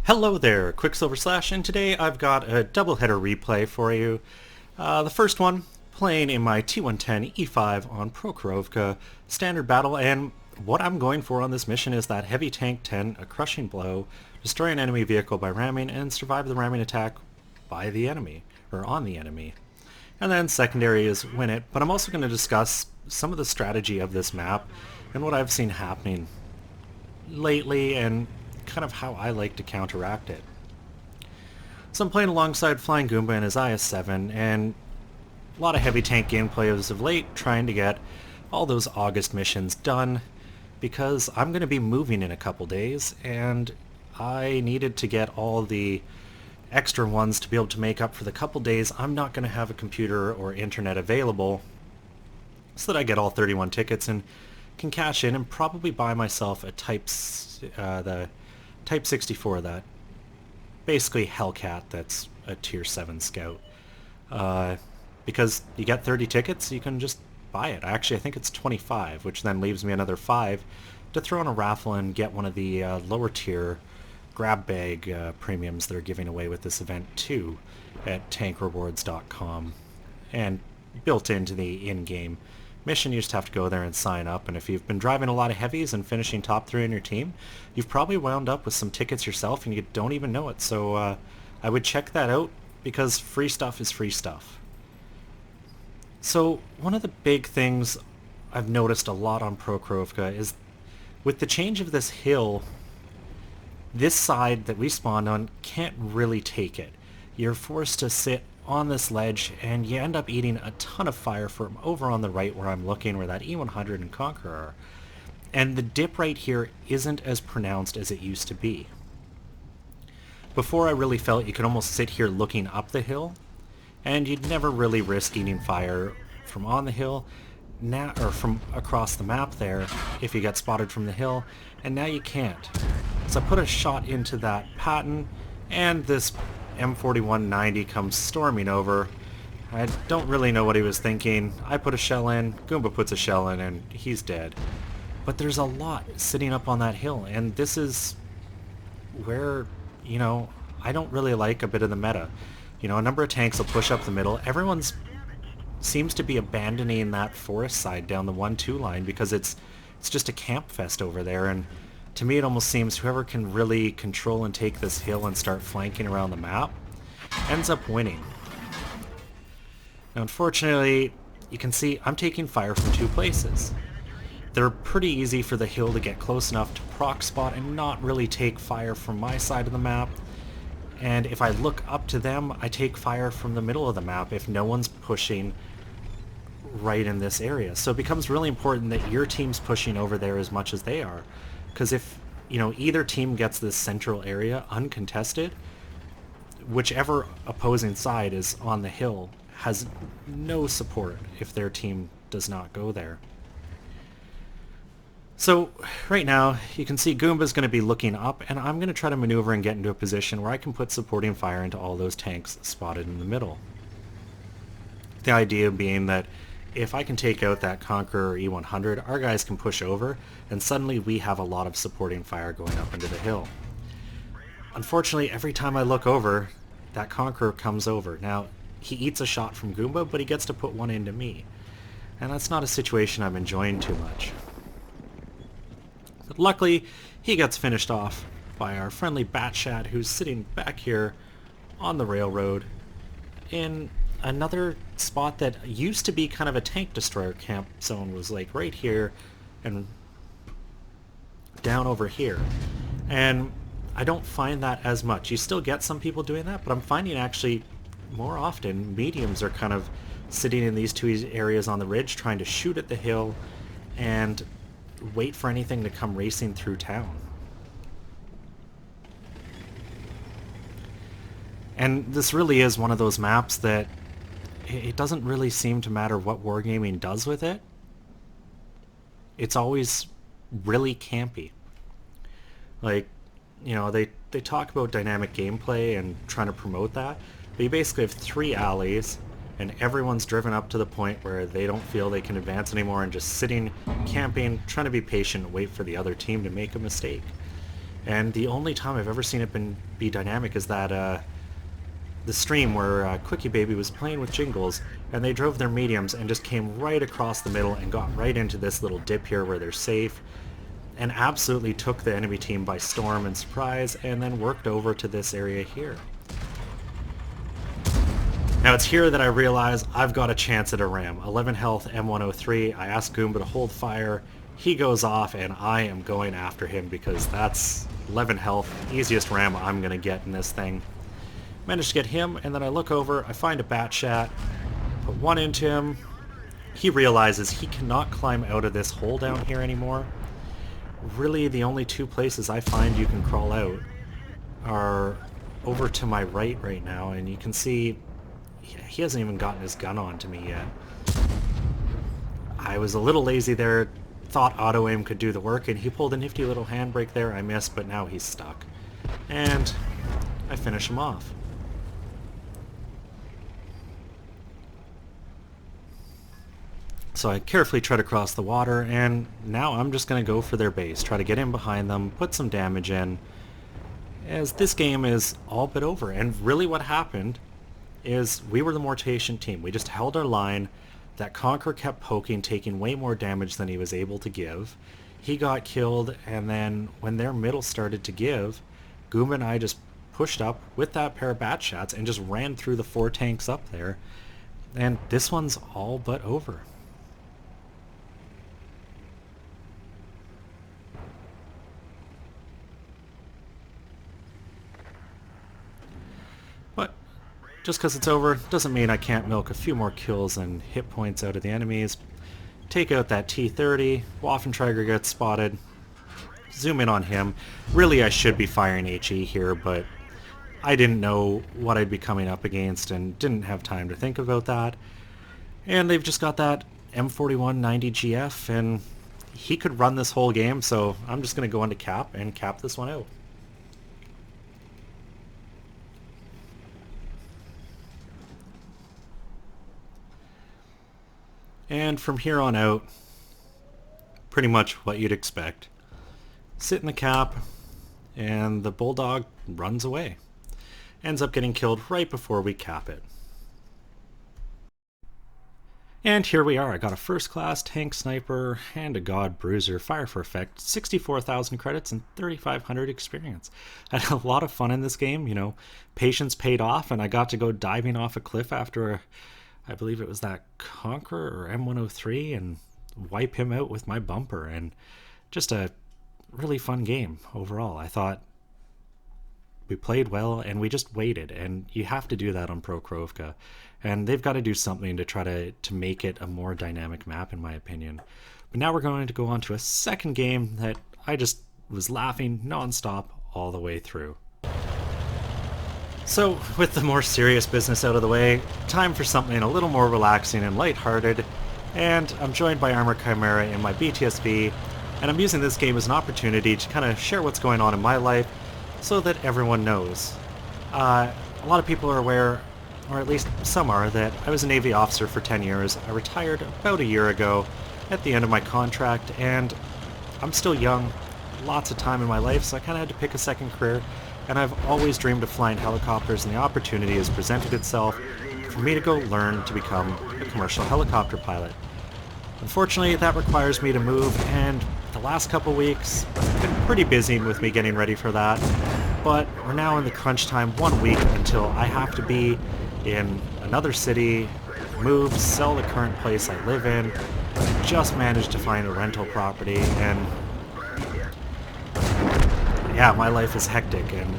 Hello there, Qckslvrslash, and today I've got a doubleheader replay for you. The first one, playing in my T110E5 on Prokhorovka standard battle, and what I'm going for on this mission is that Heavy Tank 10, a crushing blow, destroy an enemy vehicle by ramming, and survive the ramming attack by the enemy, or on the enemy. And then secondary is win it, but I'm also going to discuss some of the strategy of this map and what I've seen happening lately and kind of how I like to counteract it. So I'm playing alongside Flying Goomba in his IS-7, and a lot of heavy tank gameplay as of late, trying to get all those August missions done, because I'm going to be moving in a couple days, and I needed to get all the extra ones to be able to make up for the couple days I'm not going to have a computer or internet available, so that I get all 31 tickets and can cash in and probably buy myself a the Type 64, that basically Hellcat that's a tier 7 scout. Because you get 30 tickets, you can just buy it. Actually, I think it's 25, which then leaves me another 5 to throw in a raffle and get one of the lower tier grab bag premiums that are giving away with this event too at tankrewards.com. And built into the in-game mission, you just have to go there and sign up, and if you've been driving a lot of heavies and finishing top 3 on your team, you've probably wound up with some tickets yourself and you don't even know it. So I would check that out, because free stuff is free stuff. So one of the big things I've noticed a lot on Prokhorovka is with the change of this hill, this side that we spawned on can't really take it. You're forced to sit on this ledge, and you end up eating a ton of fire from over on the right where I'm looking, where that E100 and Conqueror are. And the dip right here isn't as pronounced as it used to be. Before, I really felt you could almost sit here looking up the hill, and you'd never really risk eating fire from on the hill, now, or from across the map there, if you got spotted from the hill, and now you can't. So I put a shot into that Patton, and this M4190 comes storming over. I don't really know what he was thinking. I put a shell in, Goomba puts a shell in, and he's dead. But there's a lot sitting up on that hill, and this is where, you know, I don't really like a bit of the meta. You know, a number of tanks will push up the middle. Everyone's seems to be abandoning that forest side down the 1-2 line because it's just a camp fest over there, and to me it almost seems whoever can really control and take this hill and start flanking around the map ends up winning. Now unfortunately, you can see I'm taking fire from 2 places. They're pretty easy for the hill to get close enough to proc spot and not really take fire from my side of the map. And if I look up to them, I take fire from the middle of the map if no one's pushing right in this area. So it becomes really important that your team's pushing over there as much as they are. Because if, you know, either team gets this central area uncontested, whichever opposing side is on the hill has no support if their team does not go there. So right now you can see Goomba's going to be looking up, and I'm going to try to maneuver and get into a position where I can put supporting fire into all those tanks spotted in the middle. The idea being that if I can take out that Conqueror E100, our guys can push over, and suddenly we have a lot of supporting fire going up into the hill. Unfortunately, every time I look over, that Conqueror comes over. Now, he eats a shot from Goomba, but he gets to put one into me. And that's not a situation I'm enjoying too much. But luckily, he gets finished off by our friendly Batshat, who's sitting back here on the railroad in another spot that used to be kind of a tank destroyer camp zone, was like right here and down over here. And I don't find that as much. You still get some people doing that, but I'm finding actually more often mediums are kind of sitting in these 2 areas on the ridge trying to shoot at the hill and wait for anything to come racing through town. And this really is one of those maps that it doesn't really seem to matter what wargaming does with it. It's always really campy. Like, you know, they talk about dynamic gameplay and trying to promote that, but you basically have 3 alleys, and everyone's driven up to the point where they don't feel they can advance anymore and just sitting, camping, trying to be patient and wait for the other team to make a mistake. And the only time I've ever seen it be dynamic is that the stream where Quickie Baby was playing with Jingles, and they drove their mediums and just came right across the middle and got right into this little dip here where they're safe, and absolutely took the enemy team by storm and surprise, and then worked over to this area here. Now it's here that I realize I've got a chance at a ram. 11 health, M103. I ask Goomba to hold fire. He goes off, and I am going after him because that's 11 health, easiest ram I'm going to get in this thing. Managed to get him, and then I look over, I find a bat shat, put one into him. He realizes he cannot climb out of this hole down here anymore. Really, the only two places I find you can crawl out are over to my right now, and you can see he hasn't even gotten his gun on to me yet. I was a little lazy there, thought auto-aim could do the work, and he pulled a nifty little handbrake there. I missed, but now he's stuck. And I finish him off. So I carefully try to cross the water, and now I'm just going to go for their base, try to get in behind them, put some damage in, as this game is all but over. And really what happened is we were the more patient team. We just held our line. That Conqueror kept poking, taking way more damage than he was able to give. He got killed, and then when their middle started to give, Goomba and I just pushed up with that pair of bat shots and just ran through the 4 tanks up there. And this one's all but over. But just because it's over doesn't mean I can't milk a few more kills and hit points out of the enemies. Take out that T30, Waffentrager gets spotted, zoom in on him. Really I should be firing HE here, but I didn't know what I'd be coming up against and didn't have time to think about that. And they've just got that M4190 GF, and he could run this whole game, so I'm just going to go into cap and cap this one out. And from here on out, pretty much what you'd expect. Sit in the cap, and the Bulldog runs away. Ends up getting killed right before we cap it. And here we are. I got a first class tank sniper and a god bruiser, fire for effect, 64,000 credits and 3,500 experience. I had a lot of fun in this game, you know, patience paid off, and I got to go diving off a cliff after I believe it was that Conqueror or M103 and wipe him out with my bumper, and just a really fun game overall. I thought we played well and we just waited, and you have to do that on Qckslvrslash, and they've got to do something to try to make it a more dynamic map in my opinion. But now we're going to go on to a second game that I just was laughing non-stop all the way through. So, with the more serious business out of the way, time for something a little more relaxing and lighthearted, and I'm joined by Armor Chimera in my BTSV, and I'm using this game as an opportunity to kind of share what's going on in my life so that everyone knows. A lot of people are aware, or at least some are, that I was a Navy officer for 10 years. I retired about a year ago at the end of my contract, and I'm still young, lots of time in my life, so I kind of had to pick a second career. And I've always dreamed of flying helicopters, and the opportunity has presented itself for me to go learn to become a commercial helicopter pilot. Unfortunately, that requires me to move, and the last couple weeks have been pretty busy with me getting ready for that. But we're now in the crunch time, 1 week until I have to be in another city, move, sell the current place I live in, just managed to find a rental property, and yeah, my life is hectic, and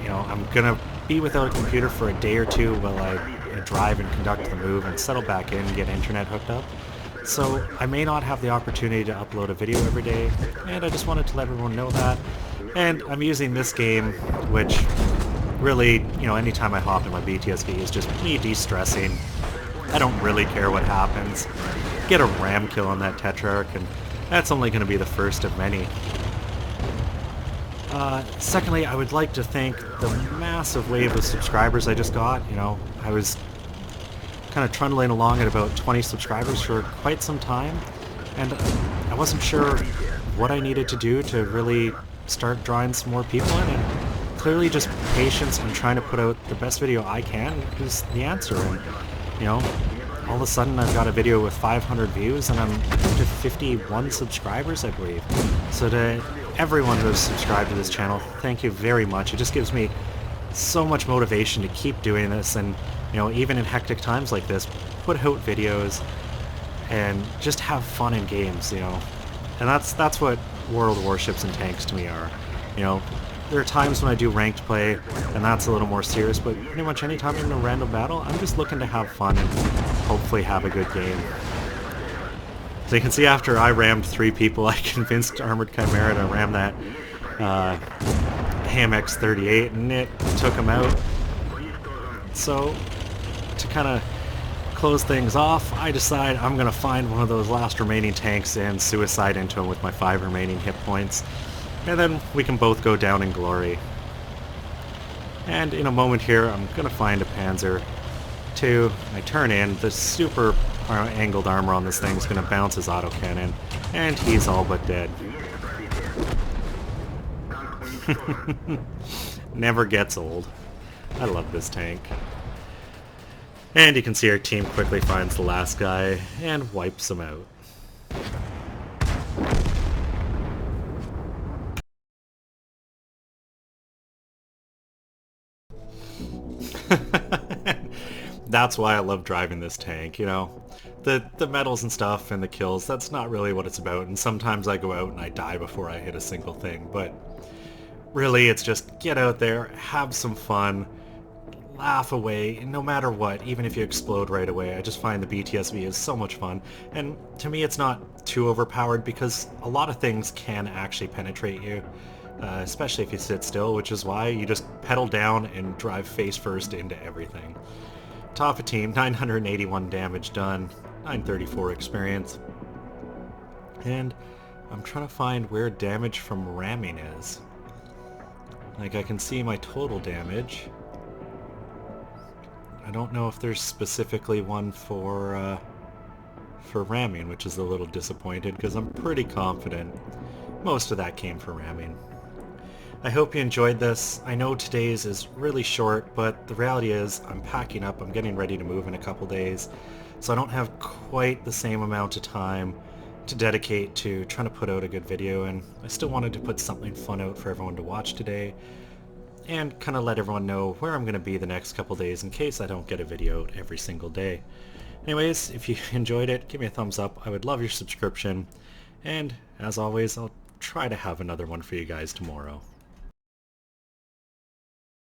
you know, I'm gonna be without a computer for a day or two while I drive and conduct the move and settle back in and get internet hooked up. So I may not have the opportunity to upload a video every day, and I just wanted to let everyone know that. And I'm using this game, which really, you know, anytime I hop in my BTSV is just me de-stressing. I don't really care what happens. Get a ram kill on that Tetrarch, and that's only going to be the first of many. Secondly, I would like to thank the massive wave of subscribers I just got. You know, I was kind of trundling along at about 20 subscribers for quite some time, and I wasn't sure what I needed to do to really start drawing some more people in, and clearly just patience and trying to put out the best video I can is the answer. And, you know, all of a sudden I've got a video with 500 views and I'm up to 51 subscribers, I believe. So to everyone who's subscribed to this channel, thank you very much. It just gives me so much motivation to keep doing this, and, you know, even in hectic times like this, put out videos and just have fun in games, you know. And that's what World of Warships and Tanks to me are. You know, there are times when I do ranked play, and that's a little more serious, but pretty much any time I'm in a random battle, I'm just looking to have fun and hopefully have a good game. So you can see after I rammed 3 people, I convinced Armored Chimera to ram that HAMX 38, and it took him out. So to kind of close things off, I decide I'm going to find one of those last remaining tanks and suicide into him with my 5 remaining hit points. And then we can both go down in glory. And in a moment here, I'm going to find a Panzer II. I turn in. The super angled armor on this thing is going to bounce his autocannon. And he's all but dead. Never gets old. I love this tank. And you can see our team quickly finds the last guy and wipes him out. That's why I love driving this tank, you know. The medals and stuff and the kills, that's not really what it's about, and sometimes I go out and I die before I hit a single thing, but really it's just get out there, have some fun, laugh away, no matter what, even if you explode right away. I just find the BTSV is so much fun, and to me it's not too overpowered because a lot of things can actually penetrate you, especially if you sit still, which is why you just pedal down and drive face first into everything. Top of team, 981 damage done, 934 experience, and I'm trying to find where damage from ramming is. Like, I can see my total damage. I don't know if there's specifically one for ramming, which is a little disappointed because I'm pretty confident most of that came from ramming. I hope you enjoyed this. I know today's is really short, but the reality is I'm packing up. I'm getting ready to move in a couple days, so I don't have quite the same amount of time to dedicate to trying to put out a good video, and I still wanted to put something fun out for everyone to watch today and kind of let everyone know where I'm going to be the next couple days in case I don't get a video out every single day. Anyways, if you enjoyed it, give me a thumbs up. I would love your subscription, and as always, I'll try to have another one for you guys tomorrow.